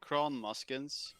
Crown Muskins.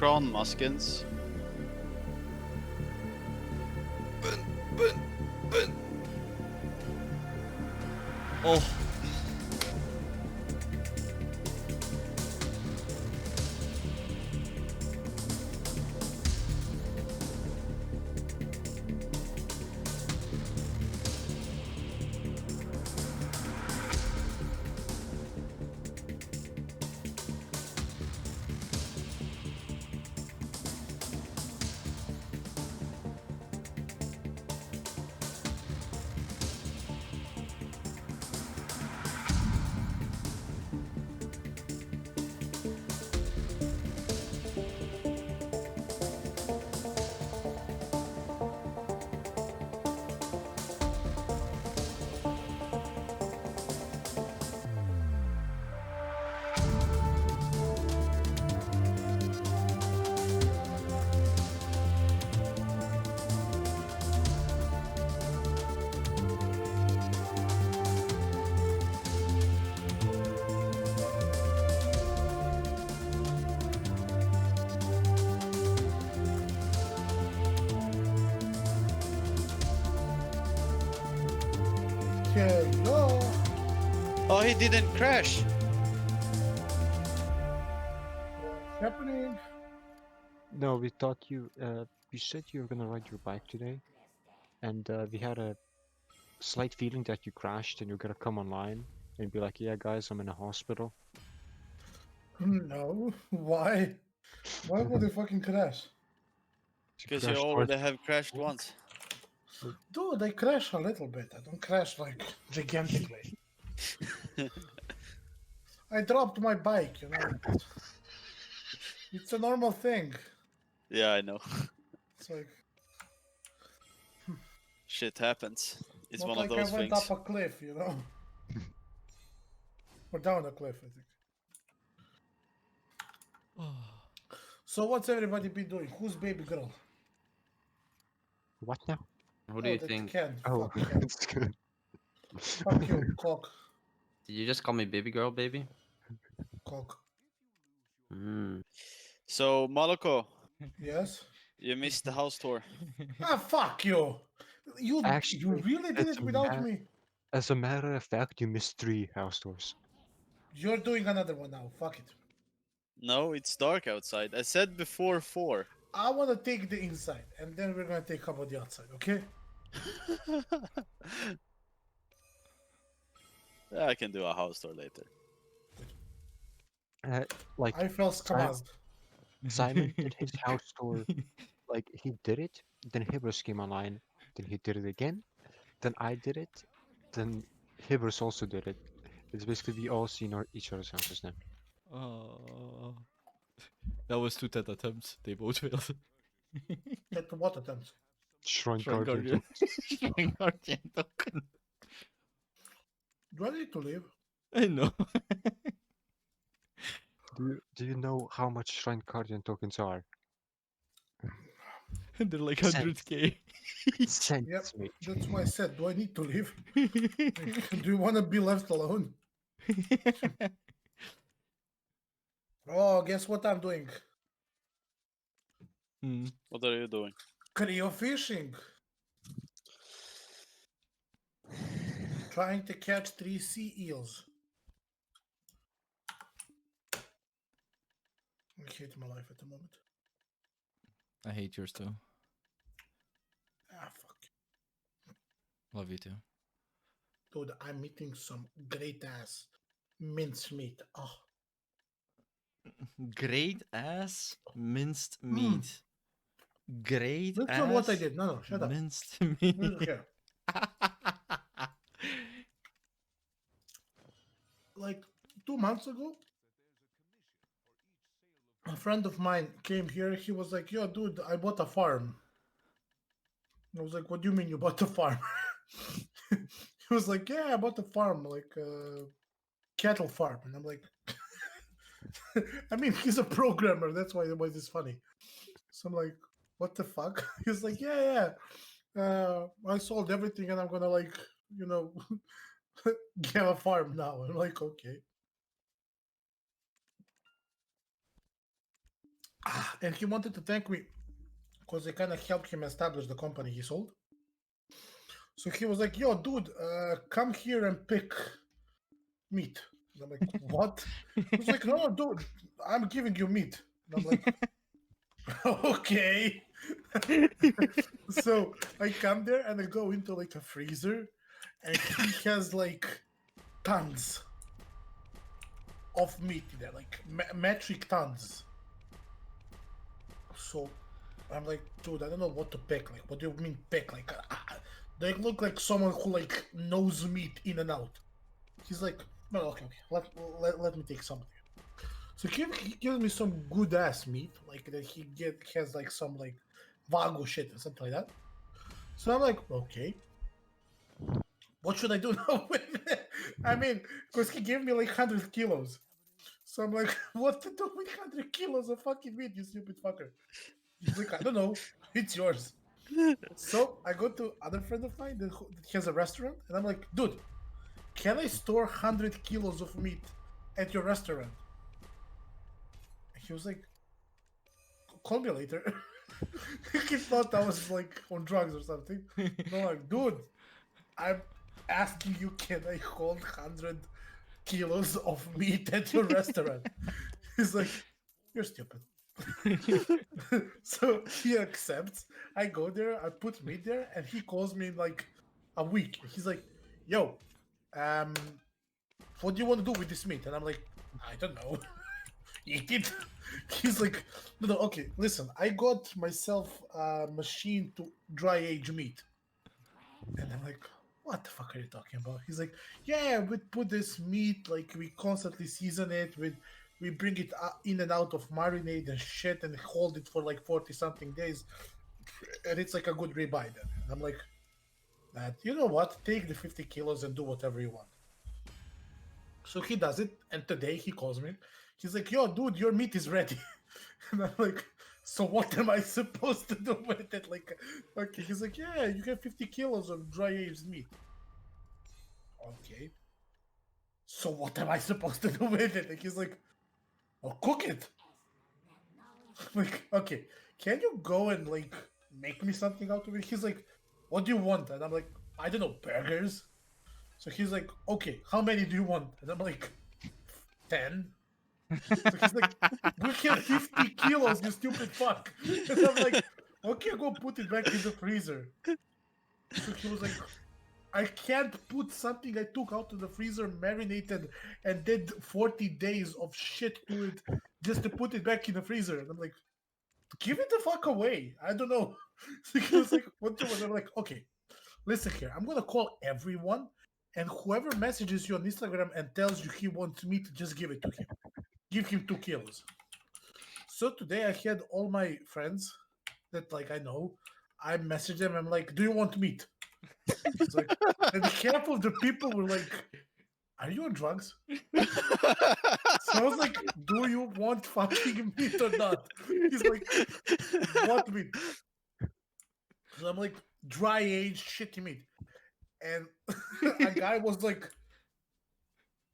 Crown Muskins. Oh. Hello. Oh, he didn't crash. What's happening? No, we thought you said you were gonna ride your bike today, and we had a slight feeling that you crashed and you're gonna come online and be like, "Yeah, guys, I'm in a hospital." No. Why? Why would they fucking crash? Because you crashed already have crashed once. Dude, I crash a little bit. I don't crash like gigantically. I dropped my bike, you know. It's a normal thing. Yeah, I know. It's like Shit happens. It's not one like of those I went things. up a cliff, you know. Or down a cliff, I think. So what's everybody been doing? Who's baby girl? What now? What do you that think? Ken. Oh, Fuck Ken. it's good. Fuck you, cock. Did you just call me baby girl, baby? Cock. Hmm. So, Malucko, Yes? you missed the house tour. Ah, fuck you! You Actually, really did it without me? As a matter of fact, you missed 3 house tours. You're doing another one now. Fuck it. No, it's dark outside. I said before 4. I want to take the inside, and then we're gonna take about the outside, okay? I can do a house tour later. Like I felt skamazed. Simon did his house tour. Like he did it, then Hibros came online, then he did it again, then I did it, then Hibbers also did it. It's basically we all seen each other's houses now. That was 2 10 attempts. They both failed. At what attempts? Shrine Shrine Guardian. Guardian. Shrine Guardian token. Do I need to leave? I know. Do you know how much Shrine Guardian tokens are? They're like Cents. 100k. Cents, Yep. mate. That's why I said, do I need to leave? Do you want to be left alone? Oh, guess what I'm doing? Hmm. What are you doing? Creo fishing. Trying to catch 3 sea eels. I hate my life at the moment. I hate yours too. Ah, fuck. Love you too. Dude, I'm eating some great ass mincemeat. Oh, Great ass minced meat. Great look ass at what I did. No, shut up. minced meat. Look here. Like 2 months ago, a friend of mine came here. He was like, "Yo, dude, I bought a farm." I was like, "What do you mean you bought a farm?" He was like, "Yeah, I bought a farm, like a cattle farm." And I'm like, I mean, he's a programmer. That's why this funny. So I'm like, what the fuck? He's like, yeah. I sold everything and I'm gonna like, you know, get a farm now. I'm like, okay. And he wanted to thank me because I kind of helped him establish the company he sold. So he was like, yo, dude, come here and pick meat. And I'm like, what? He was like, no, dude, I'm giving you meat. And I'm like, okay. So I come there and I go into like a freezer and he has like tons of meat in there, like metric tons. So I'm like, dude, I don't know what to pick. Like, what do you mean pick? Like, they look like someone who like knows meat in and out. He's like, no, okay. Let me take something. So he gives me some good ass meat, like that has like some like Wagyu shit or something like that. So I'm like, okay, what should I do now with it? I mean, because he gave me like 100 kilos. So I'm like, what to do with 100 kilos of fucking meat, you stupid fucker? He's like, I don't know, it's yours. So I go to other friend of mine that has a restaurant, and I'm like, dude, can I store 100 kilos of meat at your restaurant? And he was like, call me later. He thought I was like on drugs or something. No, like, dude, I'm asking you, can I hold 100 kilos of meat at your restaurant? He's like, you're stupid. So he accepts. I go there, I put meat there, and he calls me in like a week. He's like, yo, what do you want to do with this meat? And I'm like, I don't know. Eat it. He's like, no, okay, listen, I got myself a machine to dry age meat. And I'm like, what the fuck are you talking about? He's like, yeah, we put this meat, like we constantly season it with, we bring it in and out of marinade and shit and hold it for like 40 something days. And it's like a good ribeye then. And I'm like, you know what? Take the 50 kilos and do whatever you want. So he does it. And today he calls me. He's like, yo, dude, your meat is ready. And I'm like, so what am I supposed to do with it? Like, okay. He's like, yeah, you have 50 kilos of dry aged meat. Okay. So what am I supposed to do with it? Like, he's like, oh, cook it. Like, okay, can you go and like make me something out of it? He's like, what do you want? And I'm like, I don't know, burgers. So he's like, okay, how many do you want? And I'm like, 10. So he's like, we have 50 kilos, you stupid fuck. And I'm like, okay, go put it back in the freezer. So he was like, I can't put something I took out of the freezer, marinated, and did 40 days of shit to it just to put it back in the freezer. And I'm like, give it the fuck away. I don't know. So he was like, what do you want? I'm like, okay, listen here. I'm going to call everyone And whoever messages you on Instagram and tells you he wants meat, just give it to him. Give him 2 kilos. So today I had all my friends that like I know. I messaged them. I'm like, "Do you want meat?" It's like, and half of the people were like, "Are you on drugs?" So I was like, "Do you want fucking meat or not?" He's like, "What meat?" So I'm like, "Dry aged shitty meat." And a guy was like,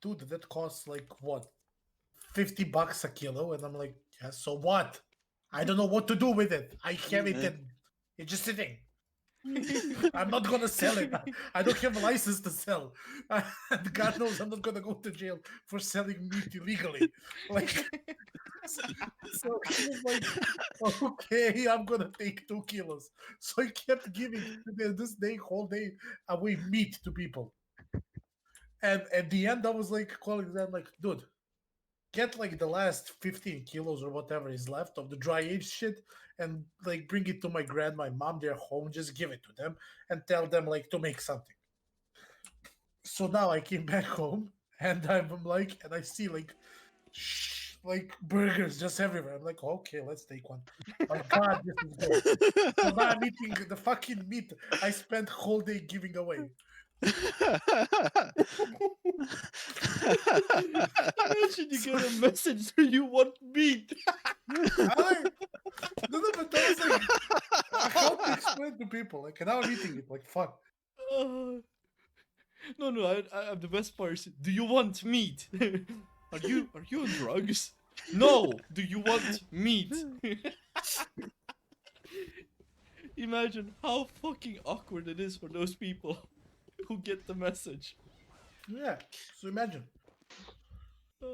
"Dude, that costs like what, $50 a kilo?" And I'm like, "Yeah, so what? I don't know what to do with it. I have it and it's just sitting. I'm not gonna sell it. I don't have a license to sell. And God knows I'm not gonna go to jail for selling meat illegally." Like, so he was like, "Okay, I'm gonna take 2 kilos." So he kept giving this day, whole day, away meat to people. And at the end, I was like calling them, like, "Dude, get like the last 15 kilos or whatever is left of the dry aged shit and like bring it to my grandma and mom. They're home, just give it to them and tell them like to make something." So now I came back home and I'm like, and I see like burgers just everywhere. I'm like, "Okay, let's take one." My God, this is good. So now I'm eating the fucking meat I spent whole day giving away. Imagine you get a message that you want meat. I no, no, but I was like, how to explain to people? Like, and now I'm eating it. Like, fuck. Uh, no, the best part is, do you want meat? Are you on drugs? No. Do you want meat? Imagine how fucking awkward it is for those people who get the message. Yeah. So imagine. Uh,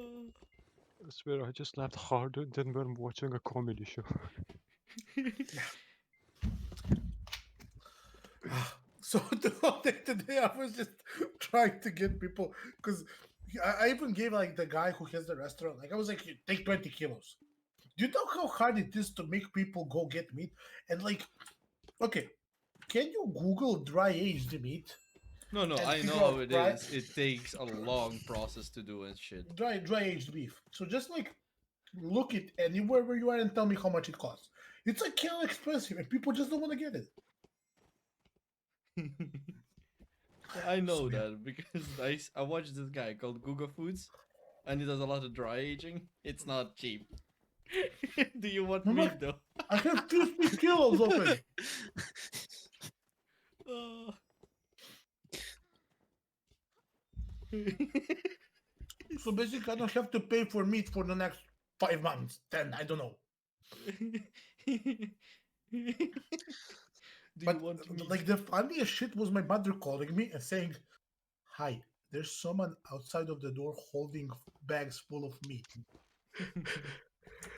I swear I just laughed harder than when I'm watching a comedy show. So today I was just trying to get people because I even gave like the guy who has the restaurant. Like I was like, "Take 20 kilos." Do you know how hard it is to make people go get meat? And like, okay, can you Google dry aged meat no, and I figure know how out it is. It takes a long process to do and shit. dry aged beef? So just like look it anywhere where you are and tell me how much it costs. It's like hell expensive and people just don't want to get it. Yeah, I know So, yeah. that because I watched this guy called Google Foods, and he does a lot of dry aging. It's not cheap. Do you want I'm meat like, though? I have 50 kilos of it. Uh, So basically, I don't have to pay for meat for the next 5 months. 10, I don't know. Do you But want meat? like the funniest shit was my mother calling me and saying, "Hi, there's someone outside of the door holding bags full of meat."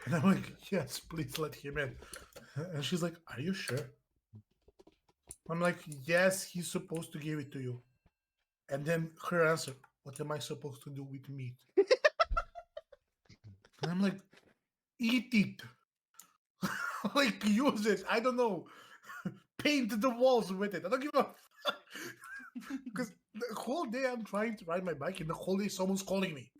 And I'm like, "Yes, please let him in." And she's like, "Are you sure?" I'm like, "Yes, he's supposed to give it to you." And then her answer, "What am I supposed to do with meat?" And I'm like, "Eat it." Like, use it. I don't know. Paint the walls with it. I don't give a fuck. Because the whole day I'm trying to ride my bike, and the whole day someone's calling me.